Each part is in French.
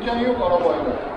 Dükkan yok arabayla.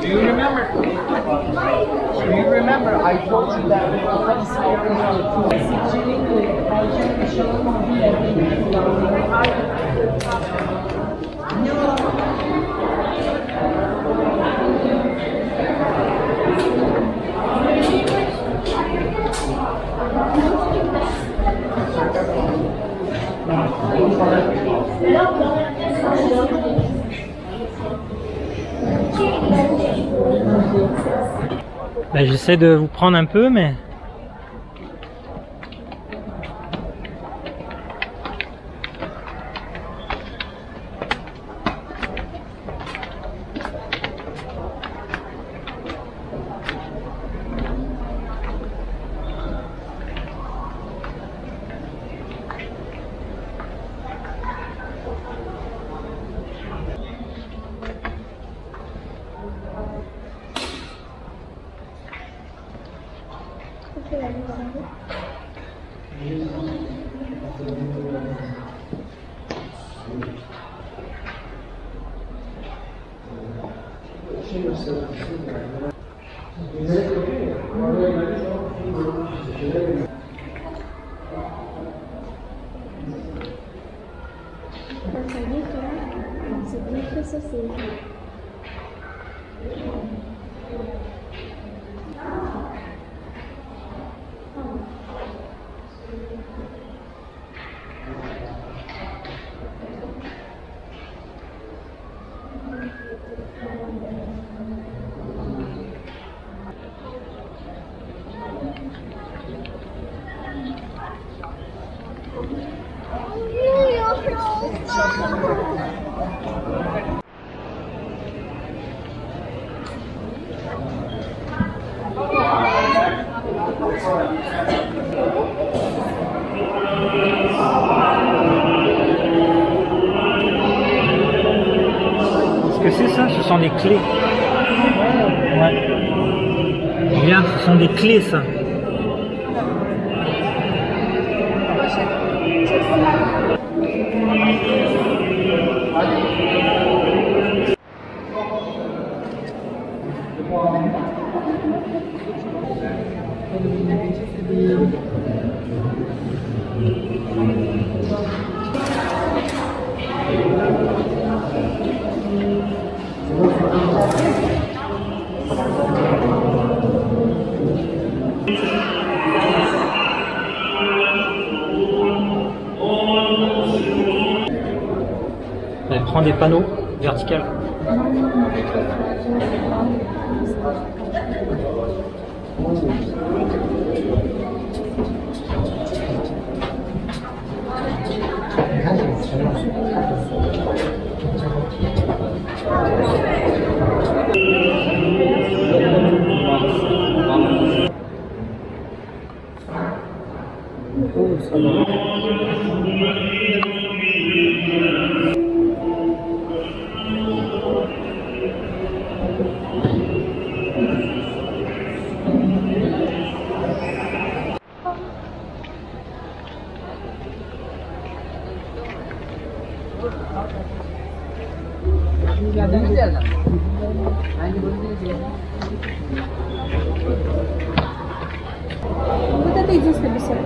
Do you remember? I told you that we were from Ben, j'essaie de vous prendre un peu, mais... Qu'est-ce que c'est ça? Ce sont des clés. Ouais. Regarde, ce sont des clés ça. Elle prend des panneaux verticaux. Вот это единственная беседа.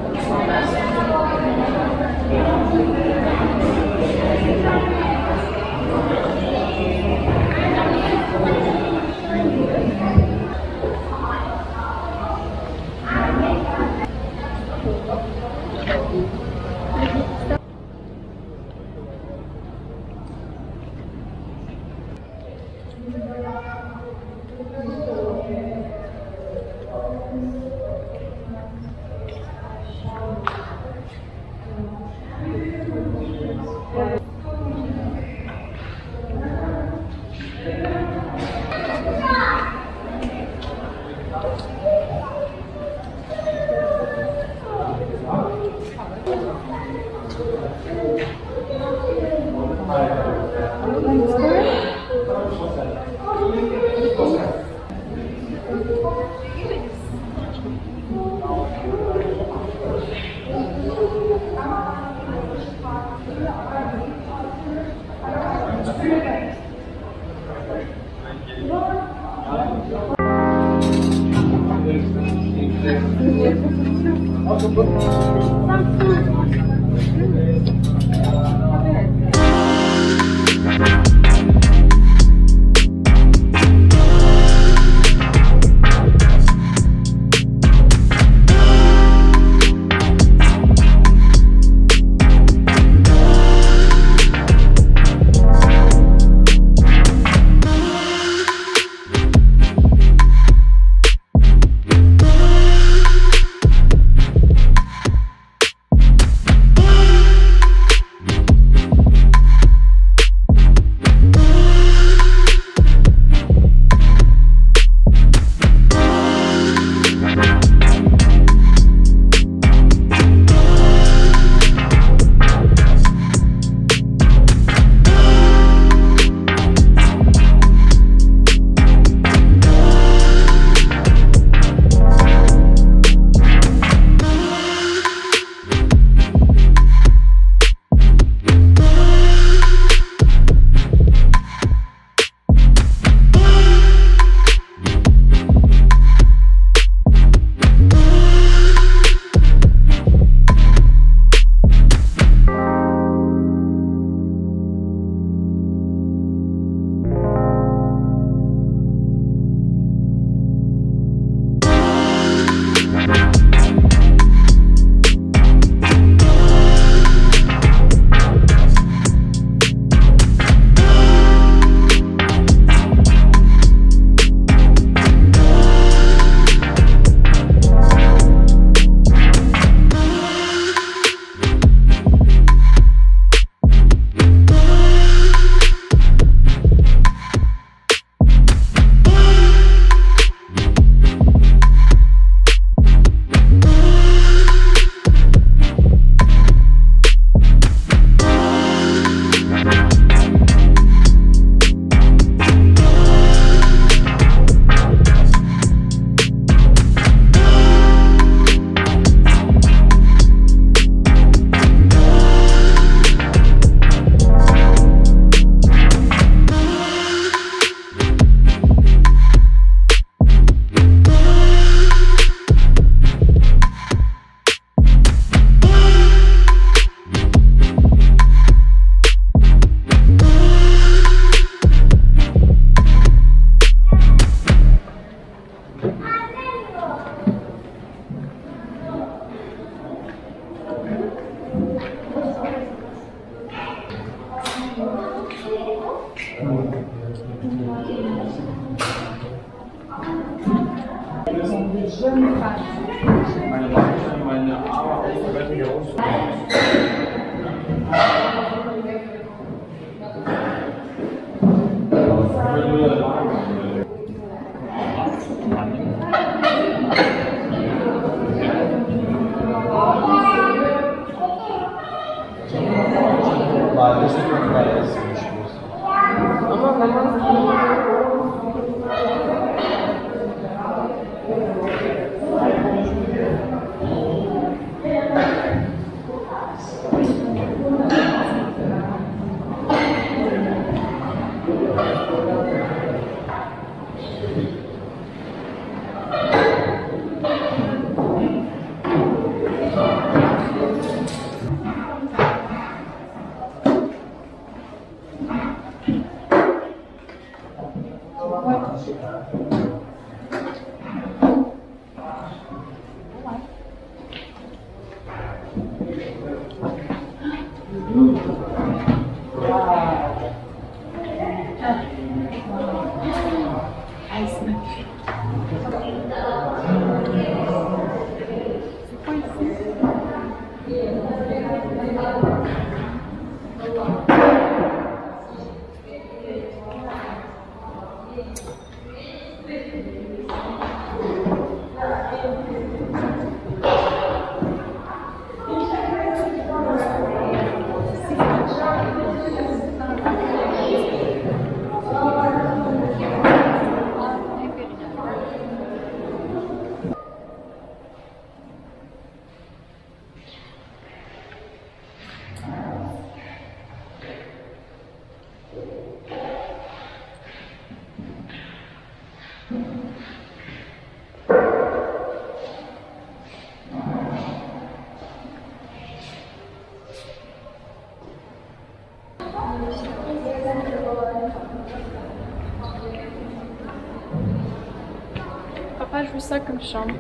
Papa, je veux ça comme chambre.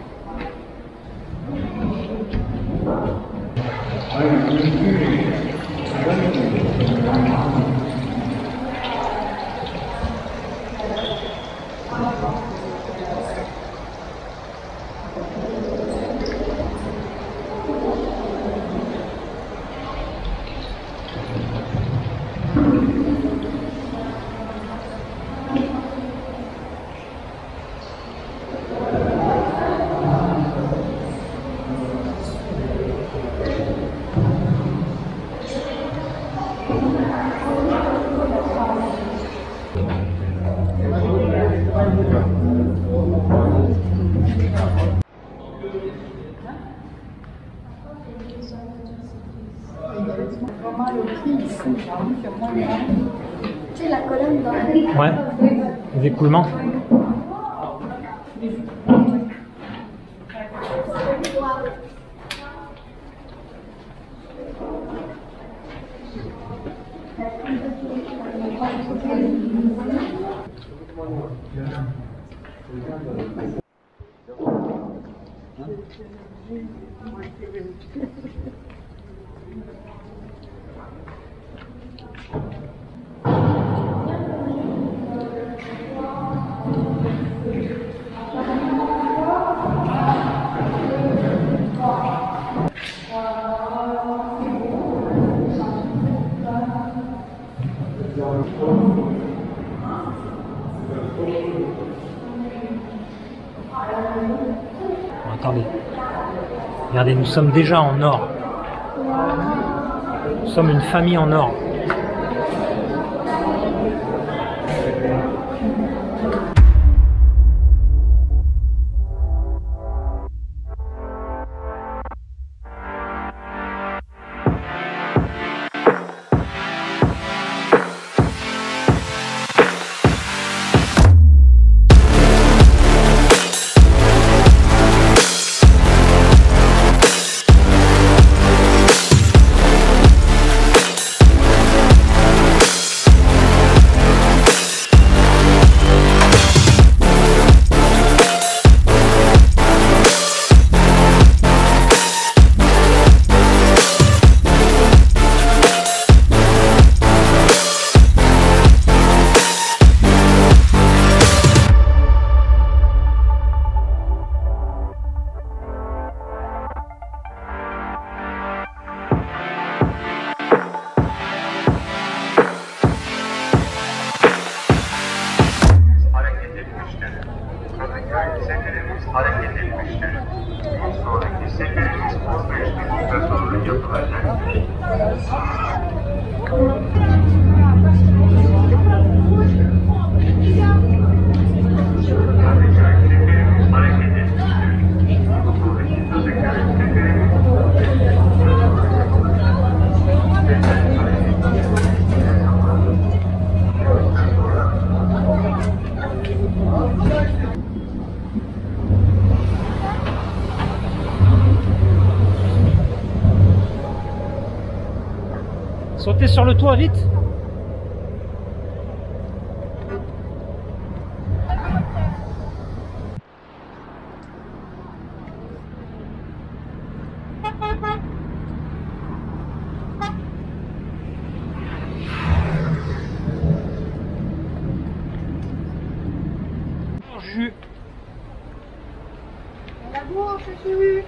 C'est la colonne dans Ouais, les écoulements. Attendez. Regardez, nous sommes déjà en or. Nous sommes une famille en or. Hareket etmiştir. Bir sonraki seferimiz 15 dakika sonra yapılacaktır. Sautez sur le toit, vite! Jus. La bourse, chérie.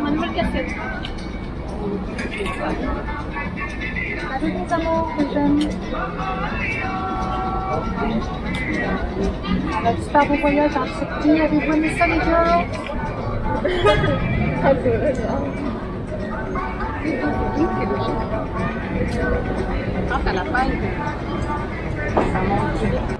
Ma nouvelle cassette. Salut les amours, les jeunes. On va super beau voyage en Turquie. Avez-vous aimé ça les gars? Ah, t'as la paille. Ça monte.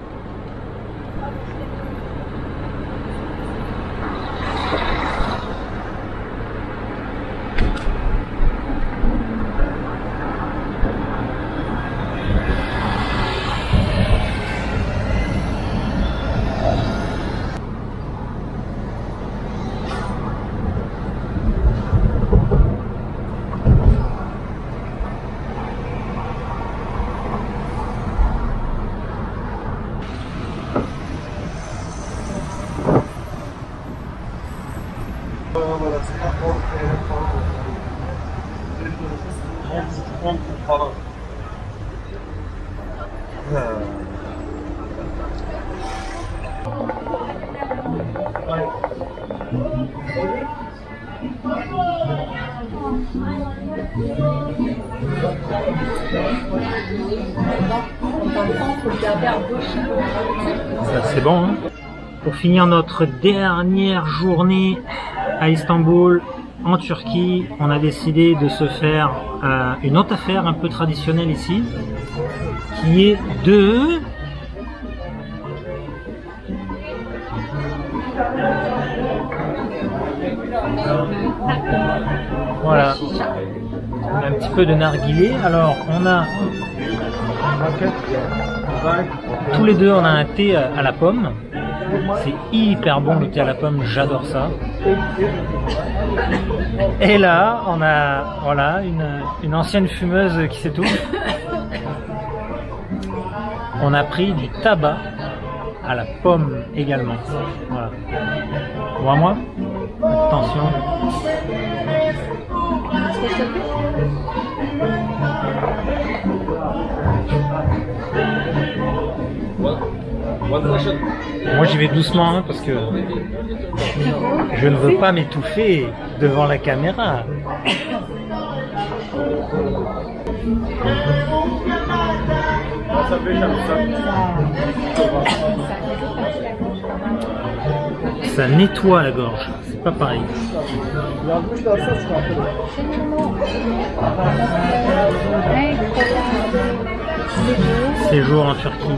Ça c'est bon, hein. Pour finir notre dernière journée à Istanbul, en Turquie, on a décidé de se faire une autre affaire un peu traditionnelle ici, qui est de... Voilà, un petit peu de narguilé. Alors on a tous les deux, on a un thé à la pomme. C'est hyper bon le thé à la pomme, j'adore ça. Et là, on a voilà une ancienne fumeuse qui s'étouffe. On a pris du tabac à la pomme également. Voilà. Vois-moi. Attention. Moi j'y vais doucement hein, parce que je ne veux pas m'étouffer devant la caméra. Ça nettoie la gorge, c'est pas pareil. Séjour en Turquie.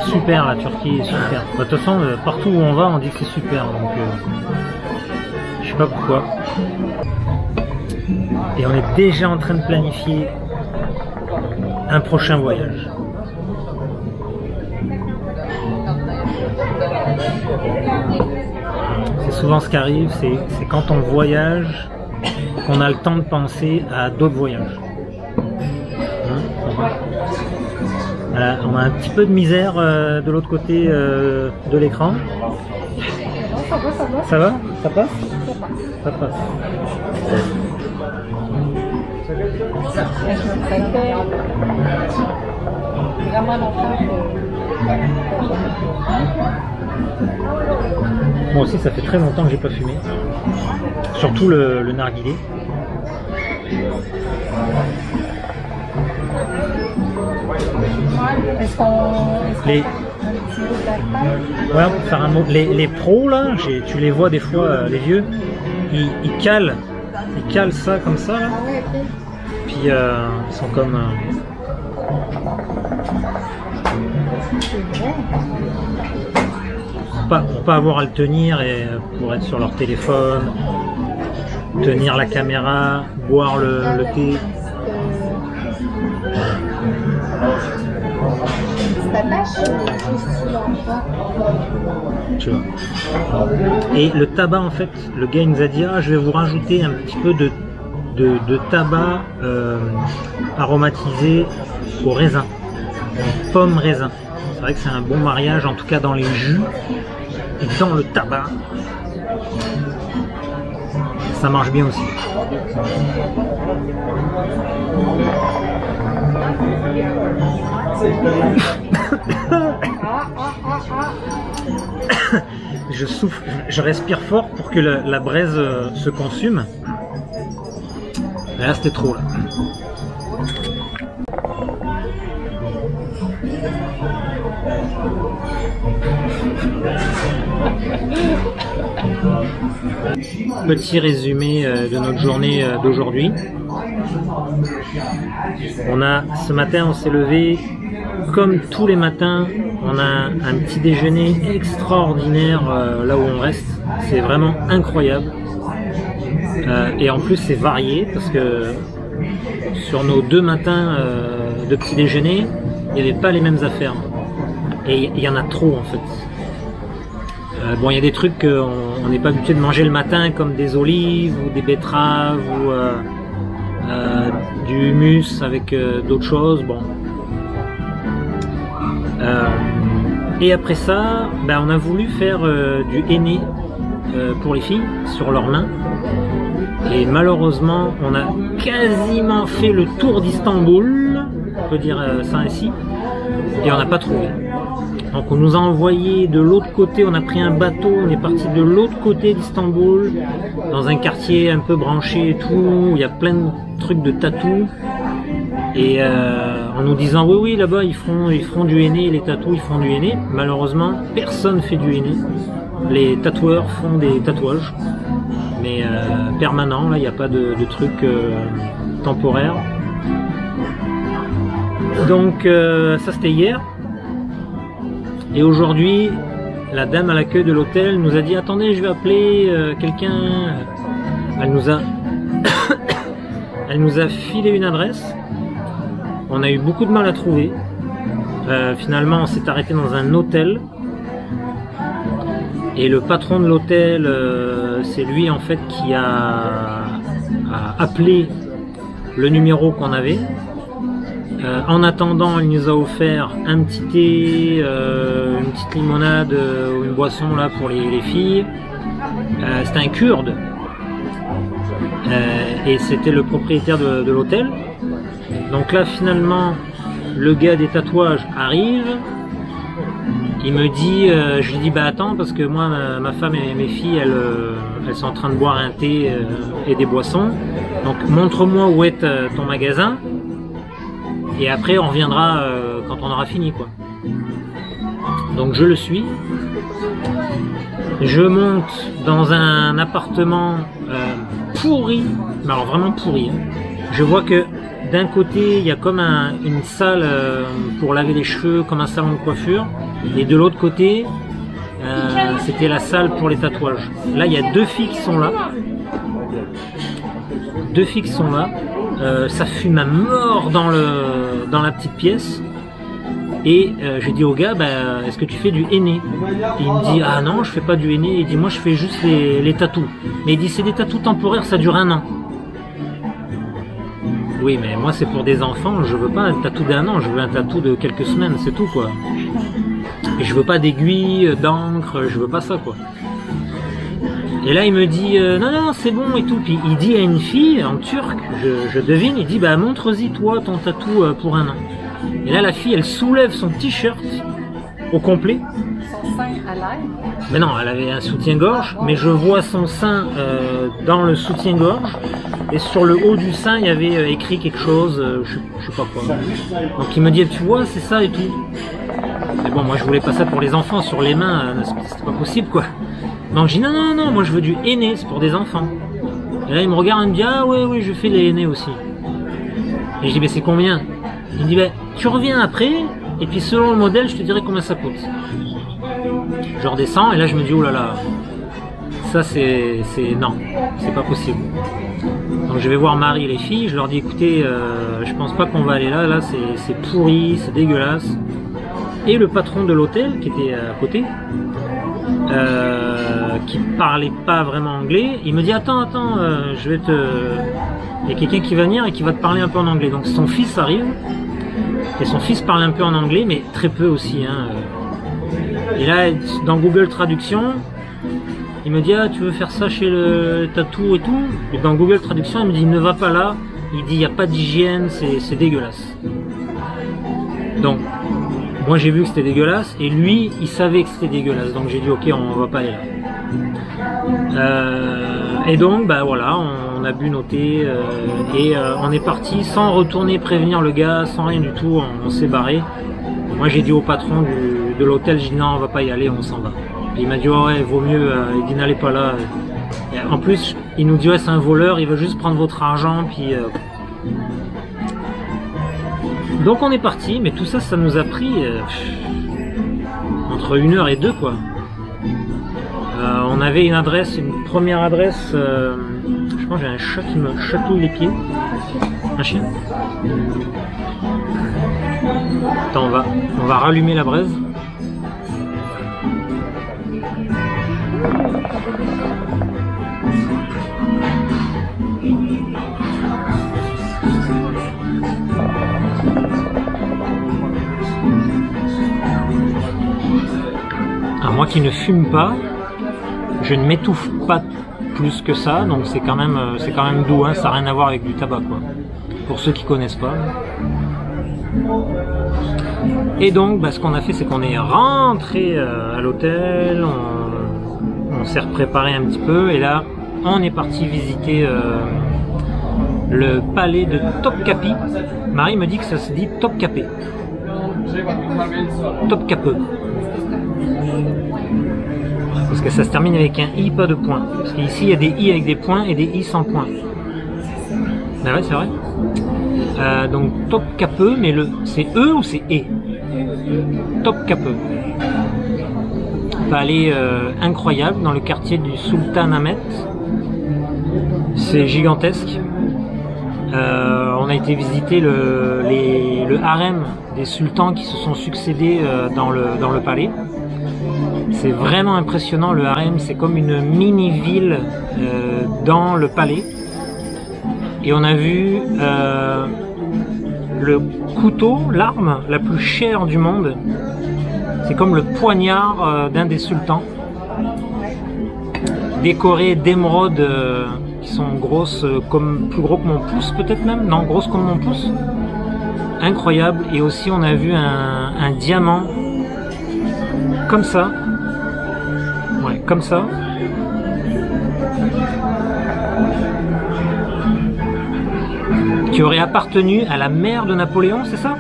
Super, la Turquie est super. De toute façon, partout où on va, on dit que c'est super. Donc, je sais pas pourquoi. Et on est déjà en train de planifier un prochain voyage. C'est souvent ce qui arrive, c'est quand on voyage qu'on a le temps de penser à d'autres voyages. Voilà, on a un petit peu de misère de l'autre côté de l'écran. Ça va? Ça passe? Ça passe. Moi aussi, ça fait très longtemps que j'ai pas fumé. Surtout le narguilé. Ouais, pour faire un mot. Les pros là, tu les vois des fois, les vieux, ils calent ça comme ça là. Puis ils sont comme pour pas avoir à le tenir et pour être sur leur téléphone, tenir la caméra, boire le thé. Tu vois. Et le tabac en fait, le gars il nous a dit je vais vous rajouter un petit peu de tabac aromatisé au raisin, pomme raisin. C'est vrai que c'est un bon mariage, en tout cas dans les jus et dans le tabac. Ça marche bien aussi. Je souffle, je respire fort pour que la braise se consume. Là c'était trop là. Petit résumé de notre journée d'aujourd'hui. Ce matin on s'est levé comme tous les matins, on a un petit déjeuner extraordinaire là où on reste. C'est vraiment incroyable. Et en plus c'est varié parce que sur nos 2 matins de petit déjeuner, il n'y avait pas les mêmes affaires. Et il y en a trop en fait. Bon, il y a des trucs qu'on n'est pas habitué de manger le matin comme des olives ou des betteraves ou du hummus avec d'autres choses. Bon. Et après ça, on a voulu faire du henné pour les filles sur leurs mains. Et malheureusement, on a quasiment fait le tour d'Istanbul, on peut dire ça ainsi. et on n'a pas trouvé. Donc on nous a envoyé de l'autre côté, on a pris un bateau, on est parti de l'autre côté d'Istanbul, dans un quartier un peu branché et tout, où il y a plein de trucs de tatou. Et en nous disant oui là-bas ils feront du henné, les tatous ils font du henné. Malheureusement personne fait du henné. Les tatoueurs font des tatouages, mais permanents, là il n'y a pas de trucs temporaires. Donc ça c'était hier. Et aujourd'hui, la dame à l'accueil de l'hôtel nous a dit attendez, je vais appeler quelqu'un. Elle nous a filé une adresse. On a eu beaucoup de mal à trouver. Finalement, on s'est arrêté dans un hôtel. Et le patron de l'hôtel, c'est lui en fait qui a appelé le numéro qu'on avait. En attendant, il nous a offert un petit thé, une petite limonade ou une boisson là pour les filles. C'était un Kurde et c'était le propriétaire de l'hôtel. Donc là, finalement, le gars des tatouages arrive. Il me dit, je lui dis bah attends parce que moi, ma femme et mes filles, elles sont en train de boire un thé et des boissons. Donc montre-moi où est ton magasin. Et après on reviendra quand on aura fini quoi. Donc je le suis. Je monte dans un appartement pourri, mais alors vraiment pourri. Je vois que d'un côté il y a comme une salle pour laver les cheveux, comme un salon de coiffure. Et de l'autre côté c'était la salle pour les tatouages. Là il y a deux filles qui sont là. Ça fume à mort dans la petite pièce. Et j'ai dit au gars, bah, est-ce que tu fais du henné? Il me dit, ah non, je fais pas du henné. Il dit, moi je fais juste les tatous. Mais il dit, c'est des tatous temporaires, ça dure 1 an. Oui, mais moi c'est pour des enfants, je veux pas un tatou d'1 an, je veux un tatou de quelques semaines, c'est tout quoi. Et je veux pas d'aiguilles, d'encre, je veux pas ça quoi. Et là il me dit non c'est bon et tout. Puis il dit à une fille en turc, je devine, il dit bah montre-y toi ton tatou pour 1 an. Et là la fille elle soulève son t-shirt au complet. Son sein à l'air. Mais non, elle avait un soutien-gorge, mais je vois son sein dans le soutien-gorge. Et sur le haut du sein il y avait écrit quelque chose, je sais pas quoi. Donc il me dit tu vois c'est ça et tout. Mais bon moi je voulais pas ça pour les enfants, sur les mains c'était pas possible quoi. Donc j'ai dit non, moi je veux du henné, c'est pour des enfants. Et là il me regarde et me dit ah ouais je fais les henné aussi. Et je dis mais c'est combien? Il me dit bah tu reviens après et puis selon le modèle je te dirai combien ça coûte. Je redescends et là je me dis oh là là, ça c'est non, c'est pas possible. Donc je vais voir Marie et les filles, je leur dis écoutez je pense pas qu'on va aller là c'est pourri, c'est dégueulasse. Et le patron de l'hôtel qui était à côté, qui parlait pas vraiment anglais, il me dit attends je vais il y a quelqu'un qui va venir et qui va te parler un peu en anglais. Donc son fils arrive et son fils parle un peu en anglais mais très peu aussi hein. Et là dans Google Traduction il me dit ah tu veux faire ça chez le tatou et tout, et dans Google Traduction il me dit ne va pas là, il dit il n'y a pas d'hygiène, c'est dégueulasse. Donc moi j'ai vu que c'était dégueulasse et lui il savait que c'était dégueulasse, donc j'ai dit ok on va pas aller là. Et donc bah voilà, on a bu noter et on est parti sans retourner prévenir le gars, sans rien du tout, on s'est barré. Moi j'ai dit au patron de l'hôtel, j'ai dit non on va pas y aller, on s'en va. Et il m'a dit oh, ouais vaut mieux, il dit n'allez pas là. Et en plus il nous dit ouais c'est un voleur, il veut juste prendre votre argent puis donc on est parti, mais tout ça, ça nous a pris entre 1 heure et 2 quoi. On avait une adresse, une première adresse, je pense que j'ai un chat qui me chatouille les pieds. Un chien. Attends, on va rallumer la braise. Moi qui ne fume pas, je ne m'étouffe pas plus que ça, donc c'est quand même doux, hein, ça n'a rien à voir avec du tabac quoi. Pour ceux qui connaissent pas. Et donc, ce qu'on a fait, c'est qu'on est rentré à l'hôtel, on s'est préparé un petit peu, et là, on est parti visiter le palais de Topkapi. Marie me dit que ça se dit Topkapi. Topkapi. Parce que ça se termine avec un i, pas de point. Parce qu'ici, il y a des i avec des points et des i sans points. Ah ouais, c'est vrai. Donc Topkapi, mais c'est E ou c'est E? Topkapi. Palais incroyable dans le quartier du Sultanahmet. C'est gigantesque. On a été visiter le harem des sultans qui se sont succédés dans le palais. C'est vraiment impressionnant, le harem, c'est comme une mini-ville dans le palais. Et on a vu le couteau, l'arme la plus chère du monde. C'est comme le poignard d'un des sultans, décoré d'émeraudes qui sont grosses, comme plus gros que mon pouce peut-être même, non, grosses comme mon pouce. Incroyable. Et aussi on a vu un diamant comme ça, ouais, comme ça, qui aurait appartenu à la mère de Napoléon, c'est ça?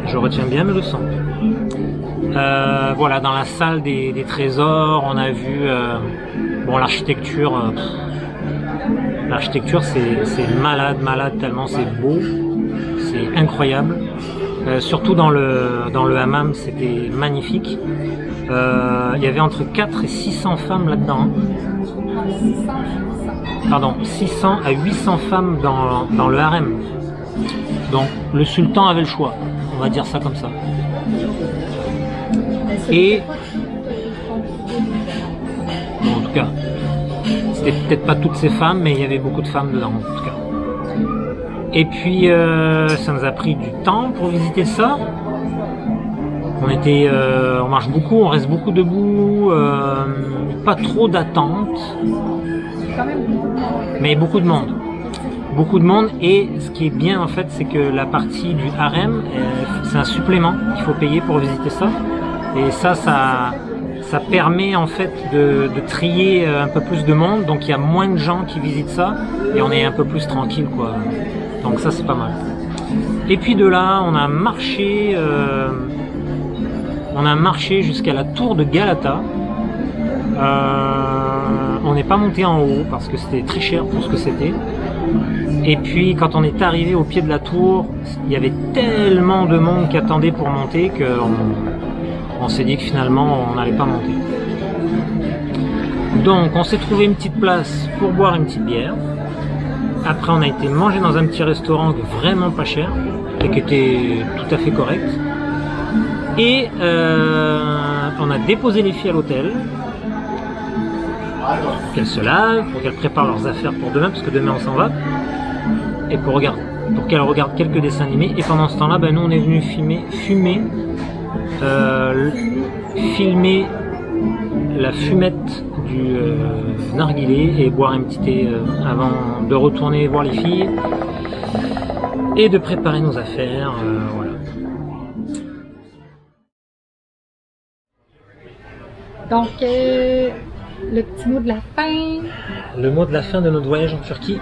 Je retiens bien mes leçons. Voilà, dans la salle des trésors, on a vu bon, l'architecture. L'architecture, c'est malade, tellement c'est beau, c'est incroyable. Surtout dans le hammam, c'était magnifique. Il y avait entre 400 et 600 femmes là-dedans. Pardon, 600 à 800 femmes dans le harem. Donc le sultan avait le choix, on va dire ça comme ça. Et bon, en tout cas, c'était peut-être pas toutes ces femmes, mais il y avait beaucoup de femmes dedans en tout cas. Et puis ça nous a pris du temps pour visiter ça. On marche beaucoup, on reste beaucoup debout, pas trop d'attente, mais beaucoup de monde. Beaucoup de monde, et ce qui est bien en fait, c'est que la partie du harem, c'est un supplément qu'il faut payer pour visiter ça. Et ça permet en fait de trier un peu plus de monde, donc il y a moins de gens qui visitent ça, et on est un peu plus tranquille quoi. Donc ça c'est pas mal. Et puis de là, on a marché jusqu'à la tour de Galata. On n'est pas monté en haut parce que c'était très cher pour ce que c'était. Et puis quand on est arrivé au pied de la tour, il y avait tellement de monde qui attendait pour monter qu'on s'est dit que finalement on n'allait pas monter. Donc on s'est trouvé une petite place pour boire une petite bière. Après on a été manger dans un petit restaurant vraiment pas cher et qui était tout à fait correct. Et on a déposé les filles à l'hôtel, pour qu'elles se lavent, pour qu'elles préparent leurs affaires pour demain, parce que demain on s'en va, et pour qu'elles regardent quelques dessins animés. Et pendant ce temps-là, nous on est venu filmer la fumette du narguilé et boire un petit thé avant de retourner voir les filles et de préparer nos affaires. Voilà. Donc, le petit mot de la fin. Le mot de la fin de notre voyage en Turquie.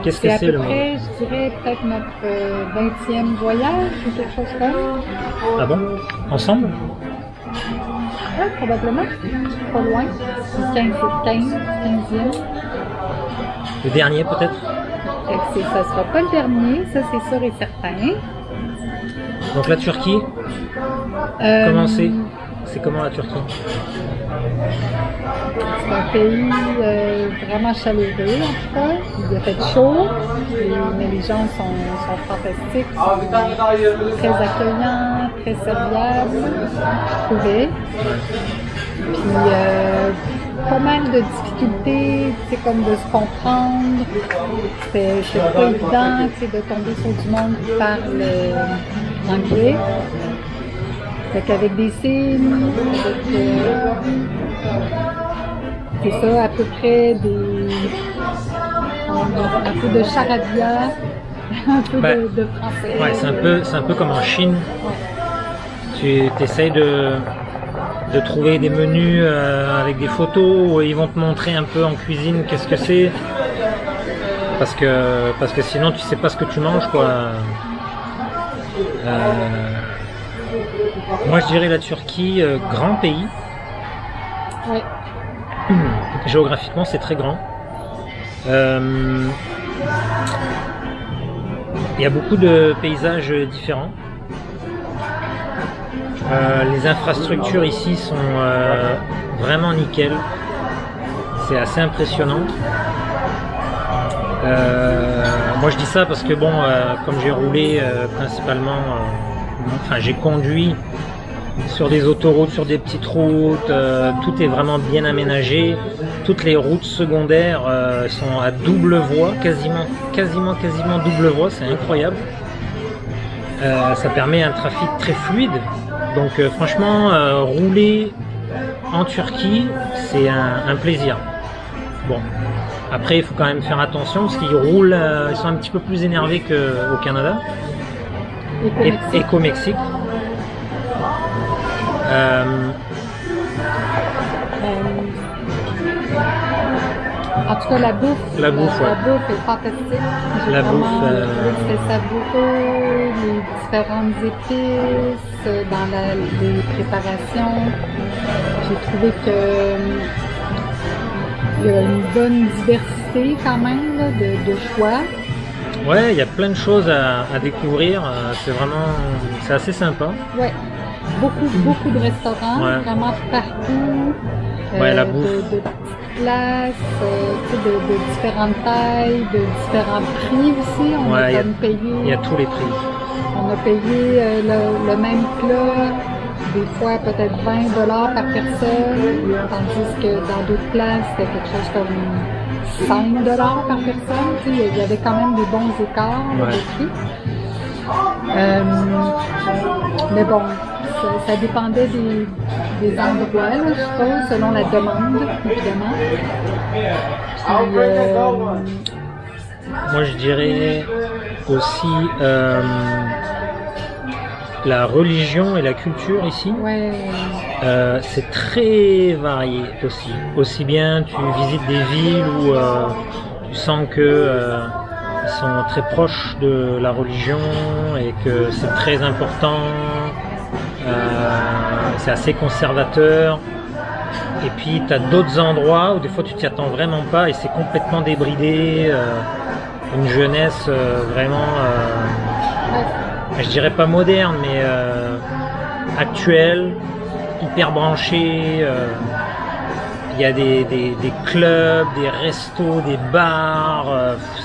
Qu'est-ce que c'est le mot? Je dirais peut-être notre 20e voyage ou quelque chose comme ça. Ah bon? Ensemble? Oui, probablement. Pas loin. 15e. Le dernier peut-être? Ça sera pas le dernier, ça c'est sûr et certain. Donc la Turquie, comment c'est? C'est comment la Turquie? C'est un pays vraiment chaleureux en tout cas. Il a fait chaud, mais les gens sont fantastiques, sont très accueillants, très serviables, je trouvais. Puis pas mal de difficultés, c'est comme de se comprendre. C'est pas évident de tomber sur du monde qui parle anglais. Fait qu'avec des signes, c'est ça, à peu près un peu de charabia, un peu Bah, de français. Ouais, c'est un peu comme en Chine. Tu essayes de trouver des menus avec des photos où ils vont te montrer un peu en cuisine qu'est-ce que c'est. Parce que sinon tu sais pas ce que tu manges, quoi. Moi je dirais la Turquie, grand pays. Ouais. Géographiquement c'est très grand. Il y a beaucoup de paysages différents. Les infrastructures ici sont vraiment nickel. C'est assez impressionnant. Moi je dis ça parce que bon, comme j'ai roulé principalement, enfin j'ai conduit sur des autoroutes, sur des petites routes, tout est vraiment bien aménagé. Toutes les routes secondaires sont à double voie, quasiment double voie, c'est incroyable. Ça permet un trafic très fluide. Donc franchement, rouler en Turquie, c'est un plaisir. Bon, après il faut quand même faire attention parce qu'ils roulent, ils sont un petit peu plus énervés qu'au Canada et qu'au Mexique. En tout cas, la bouffe ouais. La bouffe est fantastique. La bouffe, c'est savoureux, les différentes épices dans les préparations. J'ai trouvé que il y a une bonne diversité quand même là, de choix. Ouais, il y a plein de choses à découvrir. C'est assez sympa. Ouais, beaucoup de restaurants, Ouais. vraiment partout. Ouais, la bouffe. De petites places, tu sais, de différentes tailles, de différents prix aussi. On Ouais, a comme payé. Il y a tous les prix. On a payé le même plat, des fois peut-être 20 $ par personne, tandis que dans d'autres places, c'était quelque chose comme 5 $ par personne. Tu sais, il y avait quand même des bons écarts Ouais. de prix. Mais bon, ça dépendait des endroits, là, je suppose, selon la demande, évidemment. Puis, Moi je dirais aussi la religion et la culture ici. ouais, C'est très varié aussi. Aussi bien tu visites des villes où tu sens que ils sont très proches de la religion et que c'est très important. C'est assez conservateur. Et puis tu as d'autres endroits où des fois tu t'y attends vraiment pas et c'est complètement débridé. Une jeunesse vraiment, je dirais pas moderne, mais actuelle, hyper branchée. Il y a des clubs, des restos, des bars,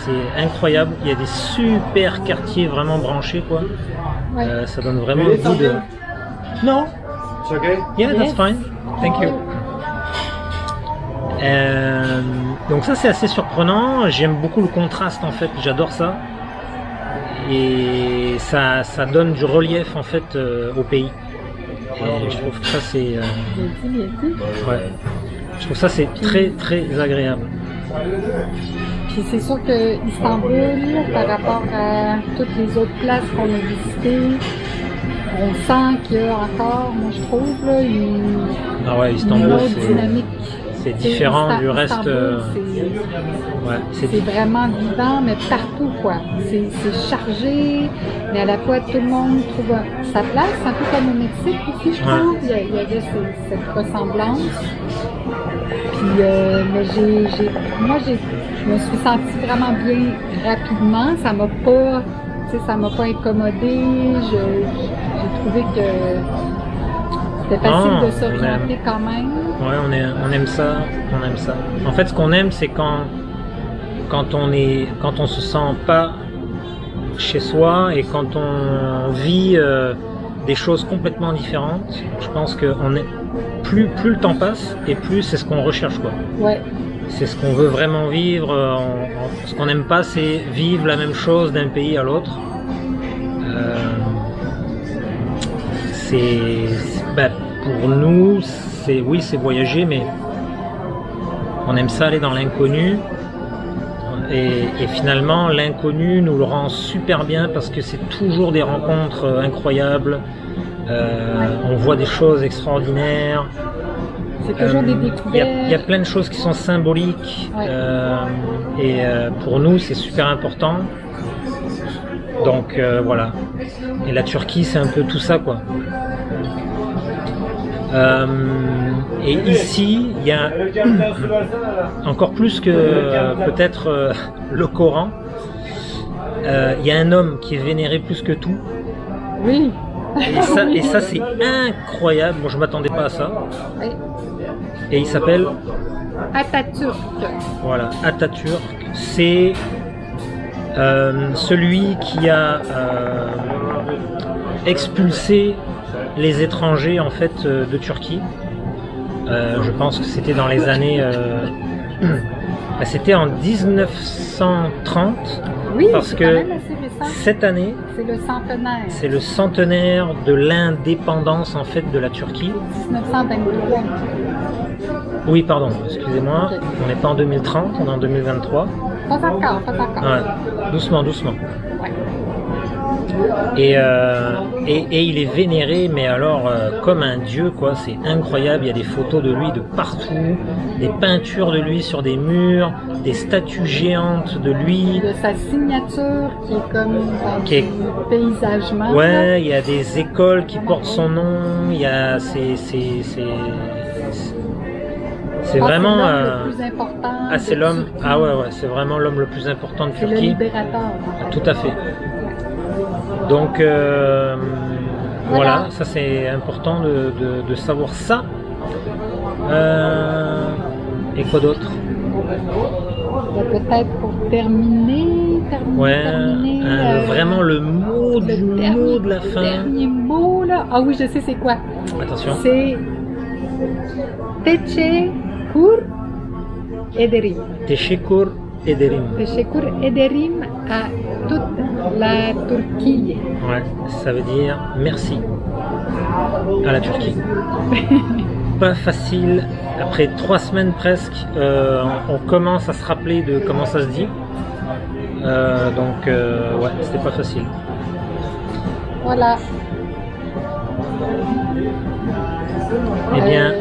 c'est incroyable. Il y a des super quartiers vraiment branchés, quoi. ouais. Ça donne vraiment le goût de... Non. It's okay? Yeah, that's Yes. fine. Thank you. Donc ça c'est assez surprenant, j'aime beaucoup le contraste en fait, j'adore ça. Et ça donne du relief en fait au pays. Et je trouve que ça c'est... Bien dit. ouais. Je trouve ça c'est très agréable. Puis c'est sûr que Istanbul, par rapport à toutes les autres places qu'on a visitées, on sent qu'il y a encore, moi je trouve, là, Ah ouais, une Istanbul autre c'est... dynamique. c'est différent du reste. Istanbul, Ouais, c'est vraiment vivant, mais partout, quoi. C'est chargé, mais à la fois tout le monde trouve sa place, un peu comme au Mexique aussi, je trouve. Il y avait cette ressemblance. Puis, mais je me suis sentie vraiment bien rapidement. Ça m'a pas incommodé. J'ai trouvé que c'était facile de s'orienter quand même. Ouais, on aime ça, En fait, ce qu'on aime, c'est quand on se sent pas chez soi et quand on vit des choses complètement différentes. Je pense que plus le temps passe et plus c'est ce qu'on recherche, quoi. Ouais. C'est ce qu'on veut vraiment vivre. Ce qu'on n'aime pas, c'est vivre la même chose d'un pays à l'autre. Pour nous, c'est voyager, mais on aime ça aller dans l'inconnu. Et finalement, l'inconnu nous le rend super bien parce que c'est toujours des rencontres incroyables. On voit des choses extraordinaires. C'est toujours des Il y découvertes. a plein de choses qui sont symboliques. Ouais. Pour nous, c'est super important. Donc voilà. Et la Turquie, c'est un peu tout ça, quoi. Et ici, il y a encore plus que peut-être le Coran. Il y a un homme qui est vénéré plus que tout. Oui. Et ça c'est incroyable. Moi, je m'attendais pas à ça. Oui. Et il s'appelle, Atatürk. voilà, Atatürk. C'est celui qui a expulsé les étrangers en fait de Turquie. Je pense que c'était dans les années c'était en 1930 Oui, parce c'est que quand même assez récent. cette année C'est le centenaire. c'est le centenaire de l'indépendance en fait de la Turquie. 1923. Oui, pardon, excusez-moi, Ok. on n'est pas en 2030, on est en 2023. Pas encore, pas encore. Ouais, doucement, doucement. Ouais. Et il est vénéré, mais alors comme un dieu, quoi. C'est incroyable. Il y a des photos de lui de partout, des peintures de lui sur des murs, des statues géantes de lui. De sa signature qui est comme dans Qui est- du paysagement. Ouais, il y a des écoles qui portent son nom. Il y a c'est vraiment l'homme le plus important. c'est de l'homme. Turquie. Ah ouais, c'est vraiment l'homme le plus important de C'est le Turquie. libérateur. en fait. Tout à fait. Donc voilà, Voilà. ça c'est important de savoir ça. Et quoi d'autre? Peut-être pour terminer, Ouais, terminer, vraiment le mot du mot de la fin. dernier mot là. Ah oui, je sais c'est quoi. Attention. C'est Teşekkür ederim. Teşekkür ederim. Teşekkür ederim à toute la Turquie. Ouais, ça veut dire merci à la Turquie. Pas facile. Après 3 semaines presque, on commence à se rappeler de comment ça se dit. Donc ouais, c'était pas facile. Voilà. Eh bien,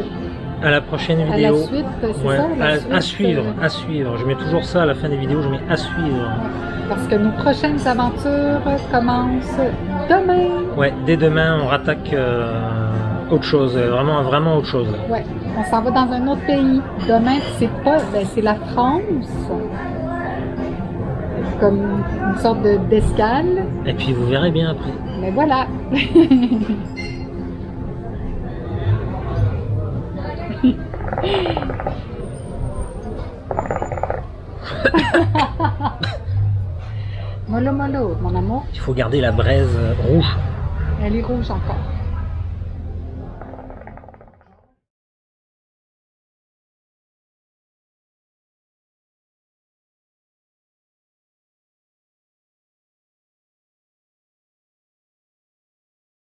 à la prochaine À la vidéo. suite, c'est Ouais, ça? La à suite, suivre, à suivre. Je mets toujours ça à la fin des vidéos, je mets à suivre. Parce que nos prochaines aventures commencent demain. Ouais, dès demain, on rattaque autre chose, vraiment autre chose. Ouais, on s'en va dans un autre pays. Demain, c'est pas, c'est la France. Comme une sorte d'escale. Et puis vous verrez bien après. Mais voilà. Mollo mollo, mon amour. Il faut garder la braise rouge. Elle est rouge encore.